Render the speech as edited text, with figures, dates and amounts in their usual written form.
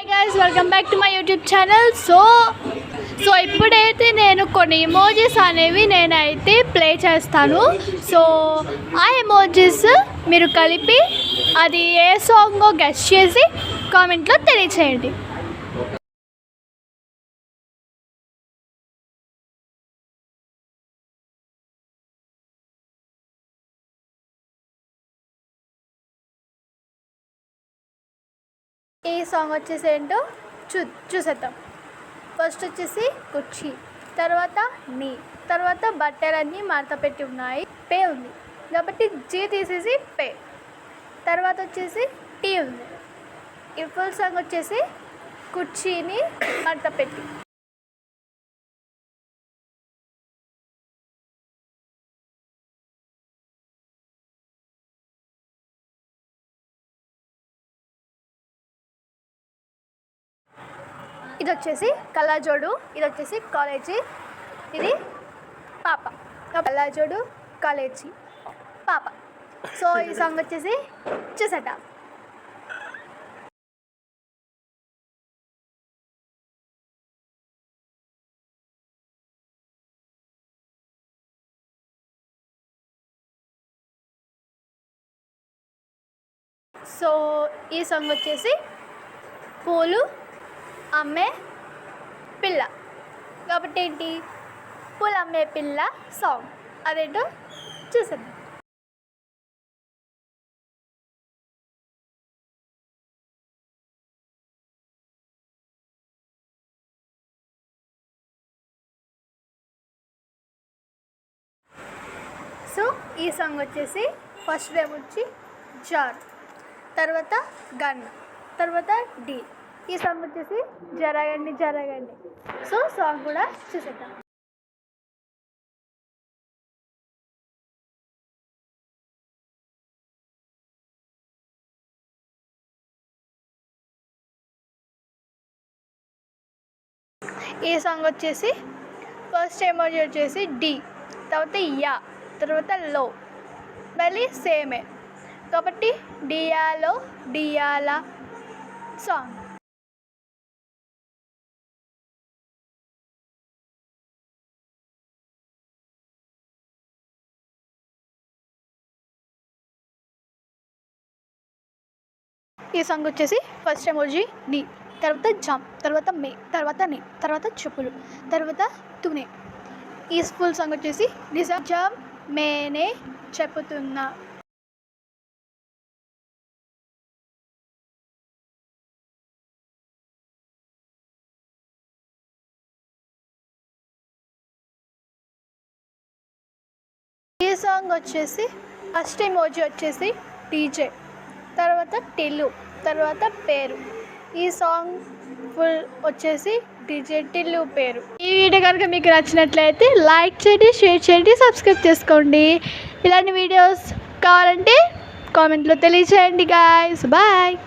Hi guys, welcome back to my YouTube channel. So ఇప్పుడైతే నేను కొన్ని ఎమోజీస్ అనేవి నేనైతే ప్లే చేస్తాను. సో ఆ ఎమోజీస్ మీరు కలిపి అది ఏ సాంగో గెస్ చేసి కామెంట్లో తెలియచేయండి. ఈ సాంగ్ వచ్చేసి ఏంటో చూసేద్దాం. ఫస్ట్ వచ్చేసి కుర్చీ, తర్వాత నీ, తర్వాత బట్టలన్నీ మడత పెట్టి ఉన్నాయి, పే ఉంది కాబట్టి జీ తీసేసి పే, తర్వాత వచ్చేసి టీ ఉంది. ఈ ఫుల్ సాంగ్ వచ్చేసి కుర్చీని మడత పెట్టి. ఇది వచ్చేసి కళ్ళజోడు, ఇది వచ్చేసి కాలేజీ, ఇది పాప. కళ్ళజోడు, కాలేజీ, పాప. సో ఈ సాంగ్ వచ్చేసి చూసేట. సో ఈ సాంగ్ వచ్చేసి పూలు అమ్మే పిల్ల కాబట్టి ఏంటి, పూలు అమ్మే పిల్ల సాంగ్. అదేంటో చూసేద్దాం. సో ఈ సాంగ్ వచ్చేసి ఫస్ట్ డే వచ్చి జార్, తర్వాత గన్, తర్వాత డి. ఈ సాంగ్ వచ్చేసి జరగండి జరగండి. సో సాంగ్ కూడా చూసేద్దాం. ఈ సాంగ్ వచ్చేసి ఫస్ట్ ఎమోజీ వచ్చేసి డి, తర్వాత యా, తర్వాత లో, మళ్ళీ సేమే కాబట్టి డియాలో డియాలా సాంగ్. ఈ సాంగ్ వచ్చేసి ఫస్ట్ ఎమోజీ నీ, తర్వాత జంప్, తర్వాత మే, తర్వాత నే, తర్వాత చెప్పులు, తర్వాత తునే. ఈ ఫుల్ సాంగ్ వచ్చేసి నిజం మేనే చెప్పుతున్నా. ఈ సాంగ్ వచ్చేసి ఫస్ట్ ఎమోజీ వచ్చేసి డీజే, తర్వాత టిల్లు, తర్వాత పేరు. ఈ సాంగ్ ఫుల్ వచ్చేసి డీజే టిల్లు పేరు. ఈ వీడియో కనుక మీకు నచ్చినట్లయితే లైక్ చేయండి, షేర్ చేయండి, సబ్స్క్రైబ్ చేసుకోండి. ఇలాంటి వీడియోస్ కావాలంటే కామెంట్లో తెలియచేయండి గాయ్స్. బాయ్.